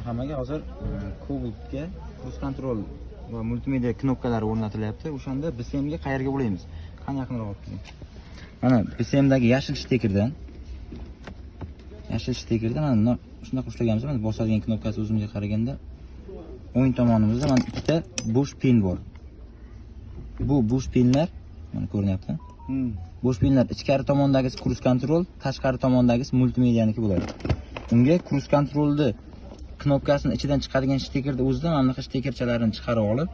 Hammaga hozir Cobaltga cruise control va multimedia knopkalari o'rnatilyapti. O'shanda BSMga qayerga ulaymiz? Qani yaqinroq olib keling. Mana BSMdagi yashil stikerdan mana shunaqa ushlaganmiz. Mana bosadigan knopkasi o'zimizga qaraganda o'ng tomonimizda mana ikkita bo'sh pin bor. Bu bo'sh pinlar mana ko'rinyapti. Bo'sh pinlar ichkari tomondagisi cruise control, tashqari tomondagisi multimedianiki bo'ladi. Unga cruise controlni knopkasini ichidan chiqadigan stikerni o'zidan mana bunaqa stikerchalarni chiqarib olib,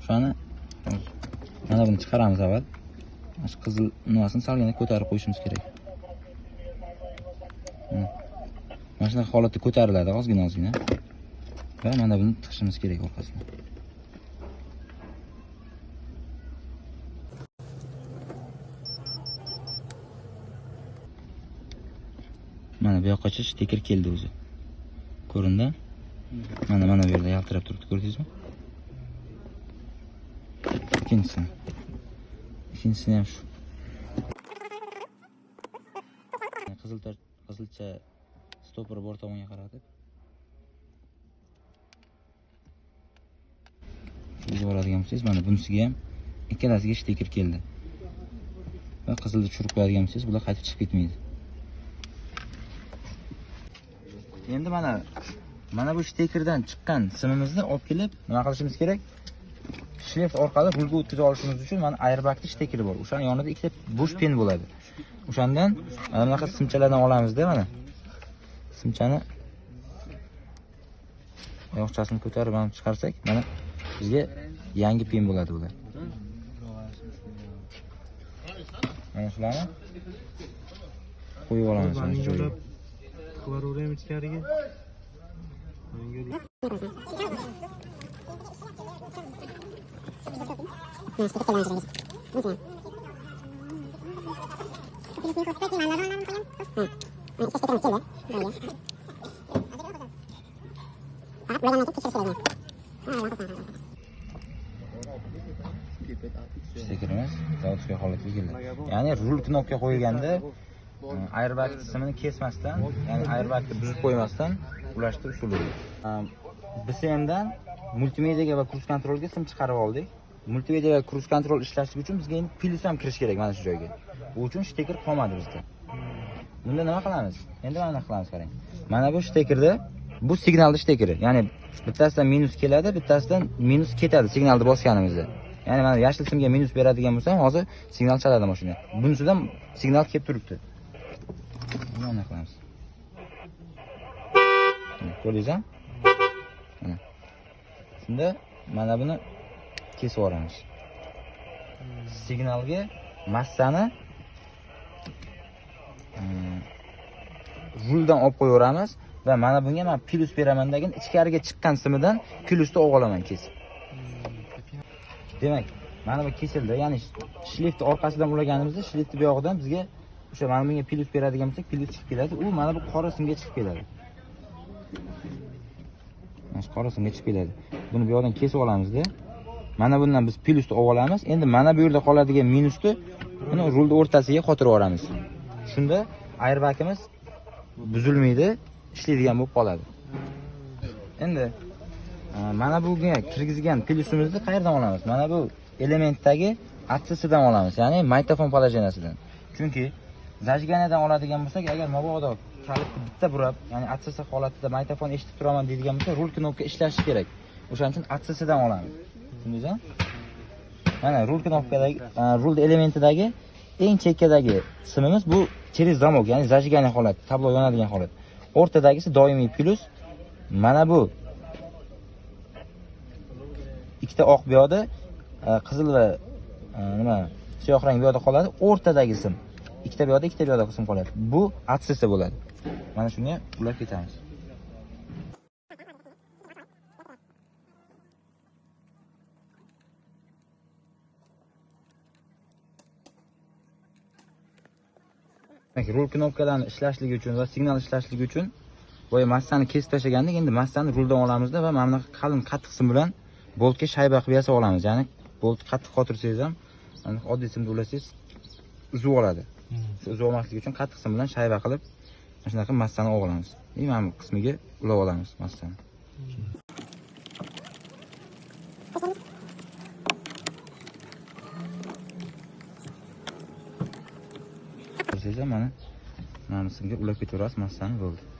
o'shani mana buni chiqaramiz avval. Mana qizil nimasini salgina ko'tarib qo'yishimiz kerak. Mana shunaqa holatda ko'tariladi ozgina. Va mana buni tiqishimiz kerak orqasidan. Mana bu yoqqacha stiker keldi o'zi. Ko'rindi? Mana bu yerda yaltirab turibdi, ko'rdingizmi? Ikkinchisini ham shu. Qizilcha stopper bor tomonga qaratib o'zi boradigan bo'lsangiz, mana bunisiga ham ikkalasiga stiker keldi. Va qizilni tushirib qo'yadigan bo'lsangiz, bular qaytib chiqib ketmaydi. Endi mana bu stikerdan chiqqan simimizni olib kelib, nima qilishimiz kerak? Shlift orqali rulga o'tkazib olishimiz uchun mana airbagning stikeri bor. O'shaning yonida ikkita bo'sh pin bo'ladi. O'shandan mana bunaqa simchalardan olamiz-da, mana. Simchani oyoqchasini ko'tarib ham chiqarsak, mana bizga yangi pin bo'ladi bular. Mana shularni qo'yib olamiz mana joyiga. Ko'raveraymi ichkariga? Stikerimiz zavodskiy holatga keldi. Ya'ni rul knopka qo'yilganda airbag simini kesmasdan, ya'ni airbagni buzib qo'ymasdan ulashtirish usuli. BSMdan multimediaga va cruise controlga sim chiqarib oldik. Multimedia va cruise control ishlashi uchun bizga endi plus ham kirish kerak mana shu joyga. Bu uchun stiker qolmadi bizda. Bunda nima qilamiz? Endi mana qilamiz, qarang. Mana bu stikerda bu signalni stikeri. Ya'ni bittasidan minus keladi, bittasidan minus ketadi signalni bosganimizda. Ya'ni mana yashil simga minus beradigan bo'lsam, hozir signal chaladi mashina. Bunisidan signal kelib turibdi. Mana qilamiz. Ko'rdingizmi? Mana. Shunda mana buni kesib yuboramiz. Signalga massani ruldan olib qo'yaveramiz va mana bunga men plus beraman degan ichkariga chiqqan simidan plusni olib olaman kesib. Demak, mana bu kesildi. Ya'ni shlift orqasidan ulaganimizda shlift bu yog'idan bizga o'sha mana bunga plus beradigan bo'lsak, plus chiqib keladi. U mana bu qora simga chiqib keladi. Mana qora simga chiqib keladi. Buni bu yoqdan kesib olamizda. Mana bundan biz plusni olib olamiz. Endi mana bu yerda qoladigan minusni buni rulni o'rtasiga qotirib yuboramiz. Shunda airbagimiz buzilmaydi, ishlaydigan bo'lib qoladi. Endi mana bunga kirgizgan plusimizni qayerdan olamiz? Mana bu elementdagi aksisidan olamiz, ya'ni magnitofon положениясidan. Chunki zajganiyadan oladigan bo'lsak, agar mabodo kalitni bitta burab, ya'ni aksisi holatida magnitofon eshitib turaman deydigan bo'lsa, rul knopka ishlashi kerak. O'shaning uchun aksisidan olamiz. Tushundingizmi? Mana rul knopkadagi, rul elementidagi eng chekkadagi simimiz bu через zamok, ya'ni zajganiya holat, tablo yonadigan holat. O'rtadagisi doimiy plus. Mana bu ikkita oq bu yoqda, qizil va nima, siyoh rang bu yoqda qoladi. O'rtadagi sim ikkita bu yoqda, ikkita bu yoqda sim qoladi. Bu aksisi bo'ladi. Mana shunga ulab ketamiz. Rul knopkalarni ishlashligi uchun va signal ishlashligi uchun boya massani kesib tashlagandik, endi massani ruldan olamizda va mana bunaqa qalin qattiq sim bilan boltga shayba qilib yasab olamiz. Ya'ni bolt qattiq qotirsangiz ham, oddiy simda ulasangiz uzib oladi. Shu uzib olmasligi uchun qattiq sim bilan shayba qilib Mana shunaqa massani olib olamiz. Mana bu qismiga ulab olamiz massani. Ko'rsangiz mana qismga ulab ketaverasiz massani bo'ldi.